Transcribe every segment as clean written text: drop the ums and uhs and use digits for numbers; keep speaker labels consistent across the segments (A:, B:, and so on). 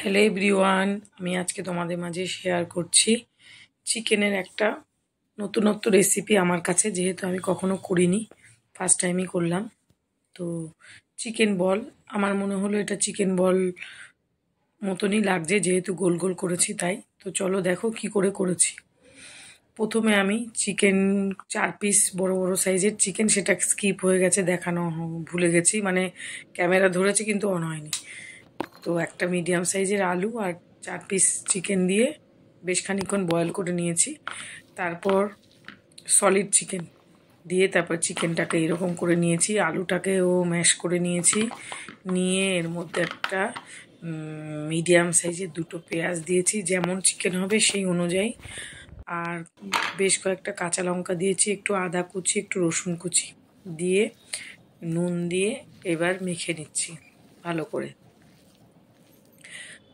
A: Hello everyone, আমি আজকে তোমাদের মাঝে শেয়ার করছি চিকেনের একটা নতুনত্ব রেসিপি আমার কাছে, যেহেতু আমি কখনো করিনি, ফার্স্ট টাইমই করলাম। তো চিকেন বল, আমার মনে হলো এটা চিকেন বল মতনই লাগছে, যেহেতু গোল গোল করেছি তাই। তো চলো দেখো কি করে করেছি। প্রথমে আমি চিকেন 4 পিস বড় বড় সাইজের চিকেন, সেটা স্কিপ হয়ে গেছে দেখানো, ভুলে গেছি, মানে ক্যামেরা ধরেছি কিন্তু অন হয়নি। তো একটা মিডিয়াম সাইজের আলু আর 4 পিস চিকেন দিয়ে বেশ খানিকক্ষণ বয়েল করে নিয়েছি। তারপর সলিড চিকেন দিয়ে তারপর চিকেনটাকে এরকম করে নিয়েছি, আলুটাকেও ম্যাশ করে নিয়েছি, নিয়ে এর মধ্যে একটা মিডিয়াম সাইজের 2টো পেঁয়াজ দিয়েছি, যেমন চিকেন হবে সেই অনুযায়ী। আর বেশ কয়েকটা কাঁচা লঙ্কা দিয়েছি, একটু আদা কুচি, একটু রসুন কুচি দিয়ে নুন দিয়ে এবার মেখে নিচ্ছি ভালো করে।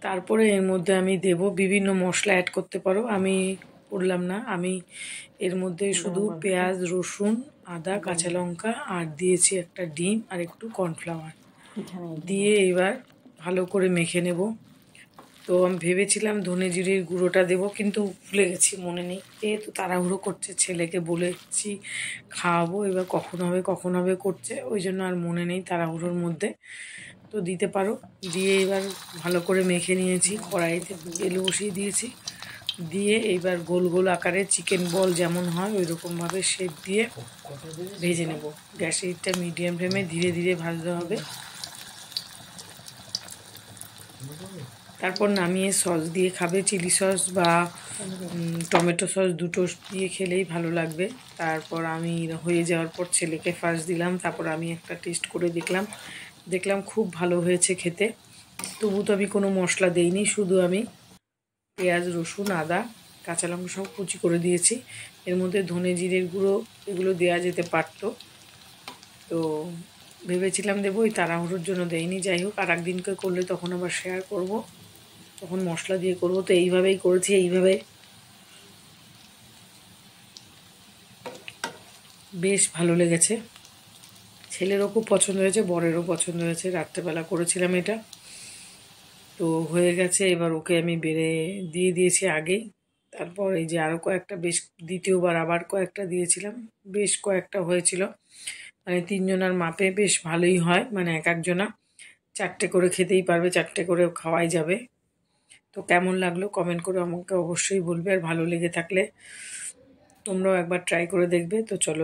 A: তারপরে এর মধ্যে আমি দেব বিভিন্ন মশলা, অ্যাড করতে পারো, আমি করলাম না। আমি এর মধ্যে শুধু পেঁয়াজ, রসুন, আদা, কাঁচা লঙ্কা আর দিয়েছি একটা ডিম আর একটু কর্নফ্লাওয়ার দিয়ে এবার ভালো করে মেখে নেব। তো আমি ভেবেছিলাম ধনে জিরের গুঁড়োটা দেবো, কিন্তু ভুলে গেছি, মনে নেই। যেহেতু তাড়াহুড়ো করছে, ছেলেকে বলেছি খাওয়াবো, এবার কখন হবে করছে, ওই জন্য আর মনে নেই তাড়াহুড়োর মধ্যে। তো দিতে পারো, দিয়ে এবার ভালো করে মেখে নিয়েছি, কড়াইতে তেল বসিয়ে দিয়েছি, দিয়ে এইবার গোল গোল আকারে চিকেন বল যেমন হয় ওই রকমভাবে শেপ দিয়ে ভেজে নেব। গ্যাসের হিটটা মিডিয়াম ফ্লেমে ধীরে ধীরে ভাজতে হবে। তারপর নামিয়ে সস দিয়ে খাবে, চিলি সস বা টমেটো সস, দুটো দিয়ে খেলেই ভালো লাগবে। তারপর আমি হয়ে যাওয়ার পর ছেলেকে ফার্স্ট দিলাম, তারপর আমি একটা টেস্ট করে দেখলাম খুব ভালো হয়েছে খেতে। তবু তো আমি কোনো মশলা দেইনি, শুধু আমি পেঁয়াজ, রসুন, আদা, কাঁচা লঙ্কা সব কুচি করে দিয়েছি। এর মধ্যে ধনে জিরের গুঁড়ো এগুলো দেওয়া যেতে পারতো, তো ভেবেছিলাম দেবো, ওই তাড়াহুড়োর জন্য দেয়নি। যাই হোক, আর একদিনকে করলে তখন আবার শেয়ার করব, তখন মশলা দিয়ে করব। তো এইভাবেই করেছি, এইভাবে বেশ ভালো লেগেছে। ছেলেরও খুব পছন্দ হয়েছে, বরেরও পছন্দ হয়েছে। রাত্রেবেলা করেছিলাম এটা, তো হয়ে গেছে। এবার ওকে আমি বেড়ে দিয়ে দিয়েছি আগেই। তারপর এই যে আরও কয়েকটা, বেশ দ্বিতীয়বার আবার কয়েকটা দিয়েছিলাম, বেশ কয়েকটা হয়েছিল। মানে 3জনার মাপে বেশ ভালোই হয়, মানে এক একজনা 4টে করে খেতেই পারবে, 4টে করে খাওয়াই যাবে। তো কেমন লাগলো কমেন্ট করে আমাকে অবশ্যই বলবে, আর ভালো লেগে থাকলে তোমরাও একবার ট্রাই করে দেখবে। তো চলো।